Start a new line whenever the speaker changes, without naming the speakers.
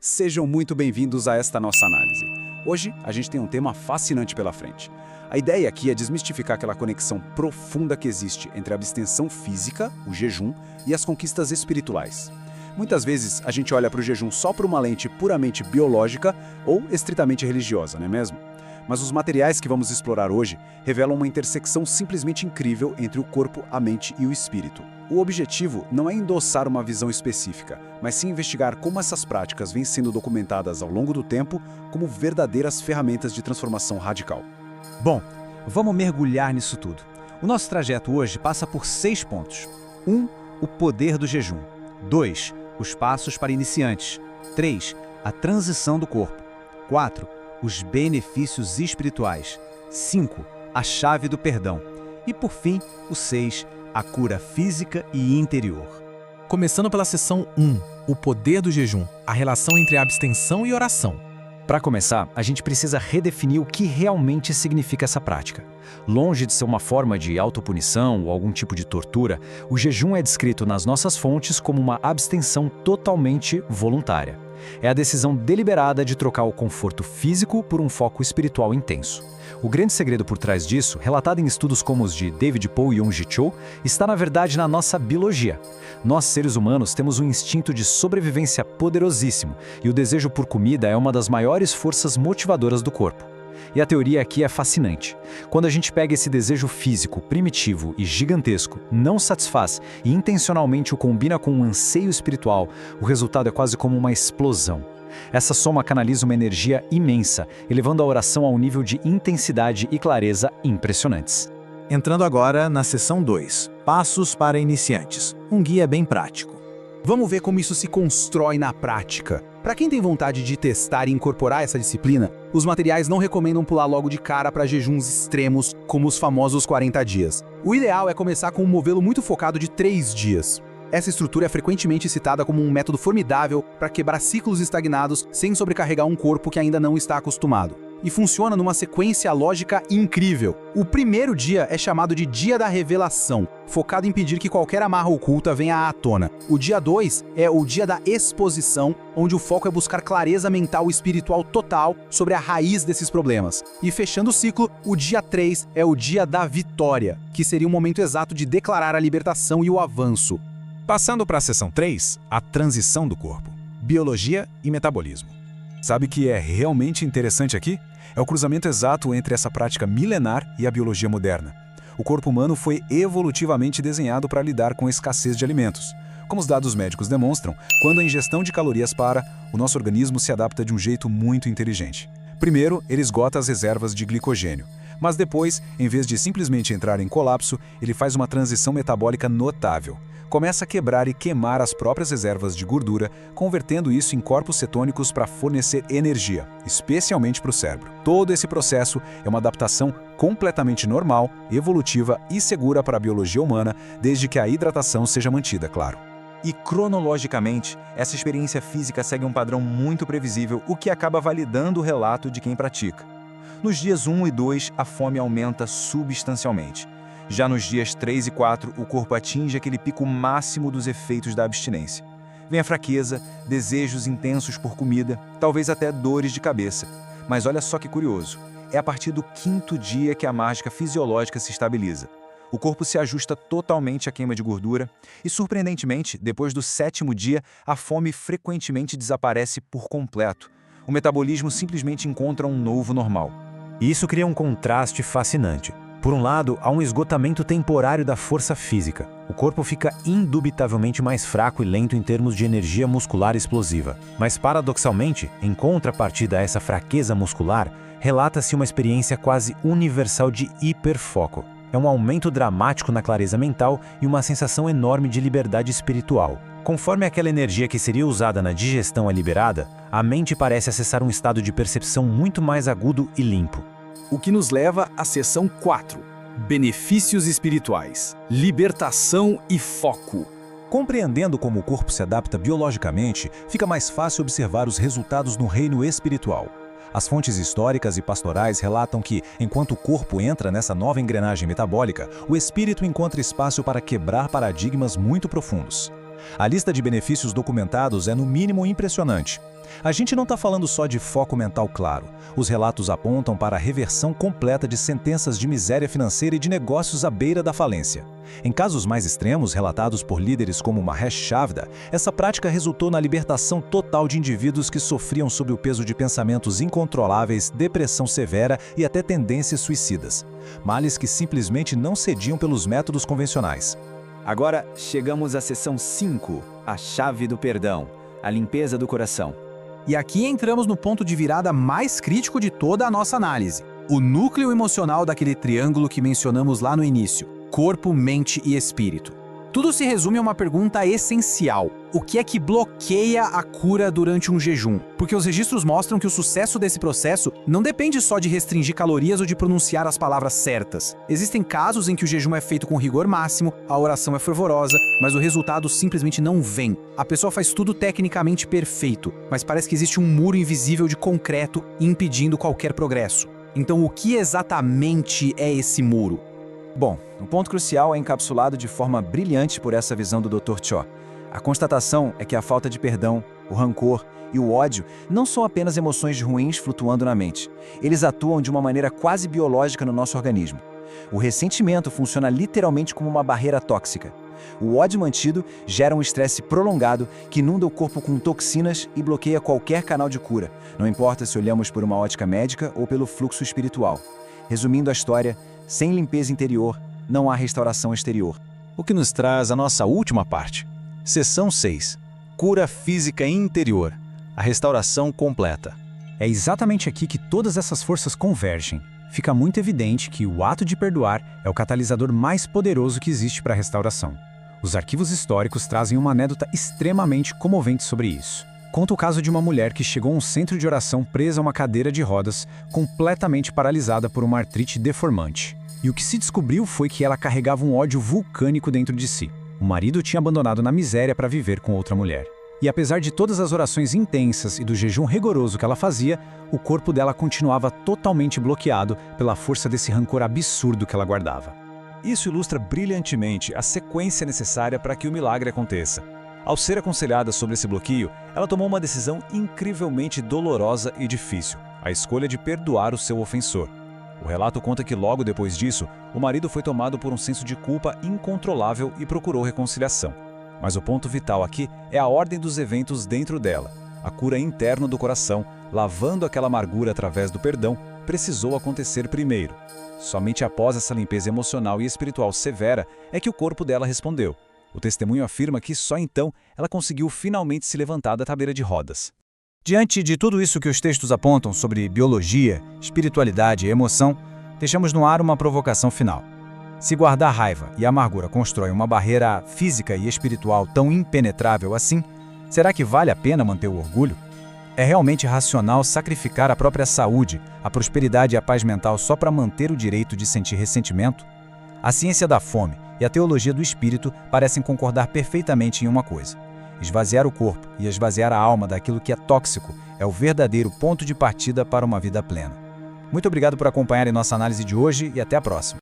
Sejam muito bem-vindos a esta nossa análise. Hoje, a gente tem um tema fascinante pela frente. A ideia aqui é desmistificar aquela conexão profunda que existe entre a abstenção física, o jejum, e as conquistas espirituais. Muitas vezes, a gente olha para o jejum só por uma lente puramente biológica ou estritamente religiosa, não é mesmo? Mas os materiais que vamos explorar hoje revelam uma intersecção simplesmente incrível entre o corpo, a mente e o espírito. O objetivo não é endossar uma visão específica, mas sim investigar como essas práticas vêm sendo documentadas ao longo do tempo como verdadeiras ferramentas de transformação radical.
Bom, vamos mergulhar nisso tudo. O nosso trajeto hoje passa por 6 pontos. 1. O poder do jejum. 2. Os passos para iniciantes. 3. A transição do corpo. 4. Os benefícios espirituais. 5. A chave do perdão. E por fim, o 6. A cura física e interior.
Começando pela seção 1, o poder do jejum, a relação entre a abstenção e oração.
Para começar, a gente precisa redefinir o que realmente significa essa prática. Longe de ser uma forma de autopunição ou algum tipo de tortura, o jejum é descrito nas nossas fontes como uma abstenção totalmente voluntária. É a decisão deliberada de trocar o conforto físico por um foco espiritual intenso. O grande segredo por trás disso, relatado em estudos como os de David Paul e Yonggi Cho, está na verdade na nossa biologia. Nós, seres humanos, temos um instinto de sobrevivência poderosíssimo, e o desejo por comida é uma das maiores forças motivadoras do corpo. E a teoria aqui é fascinante. Quando a gente pega esse desejo físico, primitivo e gigantesco, não satisfaz e intencionalmente o combina com um anseio espiritual, o resultado é quase como uma explosão. Essa soma canaliza uma energia imensa, elevando a oração a um nível de intensidade e clareza impressionantes.
Entrando agora na seção 2, Passos para iniciantes, um guia bem prático.
Vamos ver como isso se constrói na prática. Para quem tem vontade de testar e incorporar essa disciplina, os materiais não recomendam pular logo de cara para jejuns extremos, como os famosos 40 dias. O ideal é começar com um movelo muito focado de 3 dias. Essa estrutura é frequentemente citada como um método formidável para quebrar ciclos estagnados sem sobrecarregar um corpo que ainda não está acostumado. E funciona numa sequência lógica incrível. O primeiro dia é chamado de Dia da Revelação, focado em impedir que qualquer amarra oculta venha à tona. O dia 2 é o Dia da Exposição, onde o foco é buscar clareza mental e espiritual total sobre a raiz desses problemas. E fechando o ciclo, o dia 3 é o Dia da Vitória, que seria o momento exato de declarar a libertação e o avanço.
Passando para a seção 3, a transição do corpo, biologia e metabolismo.
Sabe o que é realmente interessante aqui? É o cruzamento exato entre essa prática milenar e a biologia moderna. O corpo humano foi evolutivamente desenhado para lidar com a escassez de alimentos. Como os dados médicos demonstram, quando a ingestão de calorias para, o nosso organismo se adapta de um jeito muito inteligente. Primeiro, ele esgota as reservas de glicogênio. Mas depois, em vez de simplesmente entrar em colapso, ele faz uma transição metabólica notável. Começa a quebrar e queimar as próprias reservas de gordura, convertendo isso em corpos cetônicos para fornecer energia, especialmente para o cérebro. Todo esse processo é uma adaptação completamente normal, evolutiva e segura para a biologia humana, desde que a hidratação seja mantida, claro.
E cronologicamente, essa experiência física segue um padrão muito previsível, o que acaba validando o relato de quem pratica. Nos dias 1 e 2, a fome aumenta substancialmente. Já nos dias 3 e 4, o corpo atinge aquele pico máximo dos efeitos da abstinência. Vem a fraqueza, desejos intensos por comida, talvez até dores de cabeça. Mas olha só que curioso, é a partir do 5º dia que a mágica fisiológica se estabiliza. O corpo se ajusta totalmente à queima de gordura e, surpreendentemente, depois do 7º dia, a fome frequentemente desaparece por completo. O metabolismo simplesmente encontra um novo normal.
E isso cria um contraste fascinante. Por um lado, há um esgotamento temporário da força física. O corpo fica indubitavelmente mais fraco e lento em termos de energia muscular explosiva. Mas, paradoxalmente, em contrapartida a essa fraqueza muscular, relata-se uma experiência quase universal de hiperfoco. É um aumento dramático na clareza mental e uma sensação enorme de liberdade espiritual. Conforme aquela energia que seria usada na digestão é liberada, a mente parece acessar um estado de percepção muito mais agudo e limpo.
O que nos leva à seção 4, Benefícios espirituais, libertação e foco.
Compreendendo como o corpo se adapta biologicamente, fica mais fácil observar os resultados no reino espiritual. As fontes históricas e pastorais relatam que, enquanto o corpo entra nessa nova engrenagem metabólica, o espírito encontra espaço para quebrar paradigmas muito profundos. A lista de benefícios documentados é no mínimo impressionante. A gente não está falando só de foco mental claro. Os relatos apontam para a reversão completa de sentenças de miséria financeira e de negócios à beira da falência. Em casos mais extremos, relatados por líderes como Mahesh Chavda, essa prática resultou na libertação total de indivíduos que sofriam sob o peso de pensamentos incontroláveis, depressão severa e até tendências suicidas. Males que simplesmente não cediam pelos métodos convencionais.
Agora, chegamos à seção 5, a chave do perdão, a limpeza do coração.
E aqui entramos no ponto de virada mais crítico de toda a nossa análise. O núcleo emocional daquele triângulo que mencionamos lá no início: corpo, mente e espírito. Tudo se resume a uma pergunta essencial: o que é que bloqueia a cura durante um jejum? Porque os registros mostram que o sucesso desse processo não depende só de restringir calorias ou de pronunciar as palavras certas. Existem casos em que o jejum é feito com rigor máximo, a oração é fervorosa, mas o resultado simplesmente não vem. A pessoa faz tudo tecnicamente perfeito, mas parece que existe um muro invisível de concreto impedindo qualquer progresso. Então, o que exatamente é esse muro?
Bom, o ponto crucial é encapsulado de forma brilhante por essa visão do Dr. Cho. A constatação é que a falta de perdão, o rancor e o ódio não são apenas emoções ruins flutuando na mente. Eles atuam de uma maneira quase biológica no nosso organismo. O ressentimento funciona literalmente como uma barreira tóxica. O ódio mantido gera um estresse prolongado que inunda o corpo com toxinas e bloqueia qualquer canal de cura, não importa se olhamos por uma ótica médica ou pelo fluxo espiritual. Resumindo a história, sem limpeza interior, não há restauração exterior.
O que nos traz a nossa última parte. Seção 6. Cura física interior. A restauração completa.
É exatamente aqui que todas essas forças convergem. Fica muito evidente que o ato de perdoar é o catalisador mais poderoso que existe para a restauração. Os arquivos históricos trazem uma anedota extremamente comovente sobre isso. Conta o caso de uma mulher que chegou a um centro de oração presa a uma cadeira de rodas, completamente paralisada por uma artrite deformante. E o que se descobriu foi que ela carregava um ódio vulcânico dentro de si. O marido tinha abandonado na miséria para viver com outra mulher. E apesar de todas as orações intensas e do jejum rigoroso que ela fazia, o corpo dela continuava totalmente bloqueado pela força desse rancor absurdo que ela guardava.
Isso ilustra brilhantemente a sequência necessária para que o milagre aconteça. Ao ser aconselhada sobre esse bloqueio, ela tomou uma decisão incrivelmente dolorosa e difícil: a escolha de perdoar o seu ofensor. O relato conta que logo depois disso, o marido foi tomado por um senso de culpa incontrolável e procurou reconciliação. Mas o ponto vital aqui é a ordem dos eventos dentro dela. A cura interna do coração, lavando aquela amargura através do perdão, precisou acontecer primeiro. Somente após essa limpeza emocional e espiritual severa é que o corpo dela respondeu. O testemunho afirma que só então ela conseguiu finalmente se levantar da cadeira de rodas.
Diante de tudo isso que os textos apontam sobre biologia, espiritualidade e emoção, deixamos no ar uma provocação final. Se guardar raiva e amargura constrói uma barreira física e espiritual tão impenetrável assim, será que vale a pena manter o orgulho? É realmente racional sacrificar a própria saúde, a prosperidade e a paz mental só para manter o direito de sentir ressentimento? A ciência da fome e a teologia do espírito parecem concordar perfeitamente em uma coisa: esvaziar o corpo e esvaziar a alma daquilo que é tóxico é o verdadeiro ponto de partida para uma vida plena. Muito obrigado por acompanharem nossa análise de hoje e até a próxima.